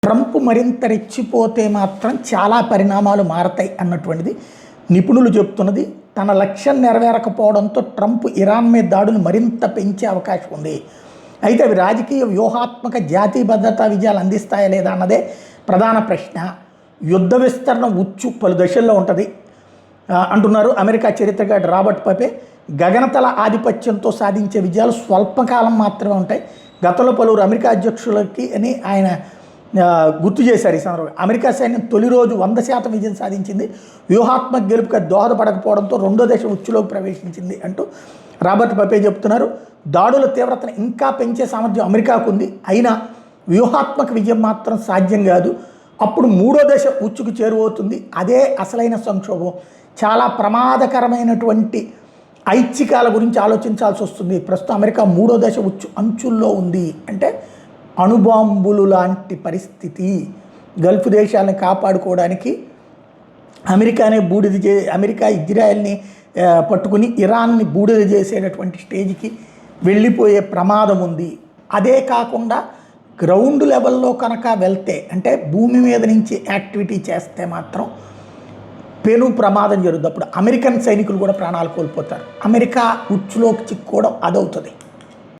Trump మరింత రెచ్చిపోతే మాత్రం చాలా పరిణామాలు మారతాయి అన్నటువంటిది నిపుణులు చెప్తున్నది. తన లక్ష్యం నెరవేరకపోవడంతో ట్రంప్ ఇరాన్ మీద దాడులు మరింత పెంచే అవకాశం ఉంది. అయితే అవి రాజకీయ వ్యూహాత్మక జాతీయ భద్రతా విజయాలు అందిస్తాయా లేదా అన్నదే ప్రధాన ప్రశ్న. యుద్ధ విస్తరణ ఉచ్చు పలు దశల్లో ఉంటుంది అంటున్నారు అమెరికా చరిత్రకారుడు రాబర్ట్ పపే. గగనతల ఆధిపత్యంతో సాధించే విజయాలు స్వల్పకాలం మాత్రమే ఉంటాయి. గతంలో పలువురు అమెరికా అధ్యక్షులకి అని ఆయన గుర్తు చేశారు. ఈ సందర్భంగా అమెరికా సైన్యం తొలి రోజు 100% విజయం సాధించింది. వ్యూహాత్మక గెలుపుకి దోహదపడకపోవడంతో రెండో దశ ఉచ్చులోకి ప్రవేశించింది అంటూ రాబర్ట్ పపే చెప్తున్నారు. దాడుల తీవ్రతను ఇంకా పెంచే సామర్థ్యం అమెరికాకు ఉంది. అయినా వ్యూహాత్మక విజయం మాత్రం సాధ్యం కాదు. అప్పుడు మూడో దశ ఉచ్చుకు చేరువవుతుంది. అదే అసలైన సంక్షోభం. చాలా ప్రమాదకరమైనటువంటి ఐచ్ఛికాల గురించి ఆలోచించాల్సి వస్తుంది. ప్రస్తుతం అమెరికా మూడో దశ ఉచ్చు అంచుల్లో ఉంది. అంటే అణుబాంబులు లాంటి పరిస్థితి. గల్ఫ్ దేశాలను కాపాడుకోవడానికి అమెరికా ఇజ్రాయెల్ని పట్టుకుని ఇరాన్ని బూడిద చేసేటటువంటి స్టేజ్కి వెళ్ళిపోయే ప్రమాదం ఉంది. అదే కాకుండా గ్రౌండ్ లెవెల్లో కనుక వెళ్తే, అంటే భూమి మీద నుంచి యాక్టివిటీ చేస్తే మాత్రం పెను ప్రమాదం జరుగుతుంది. అప్పుడు అమెరికన్ సైనికులు కూడా ప్రాణాలు కోల్పోతారు. అమెరికా ఉచ్చులోకి చిక్కుకోవడం అదవుతుంది.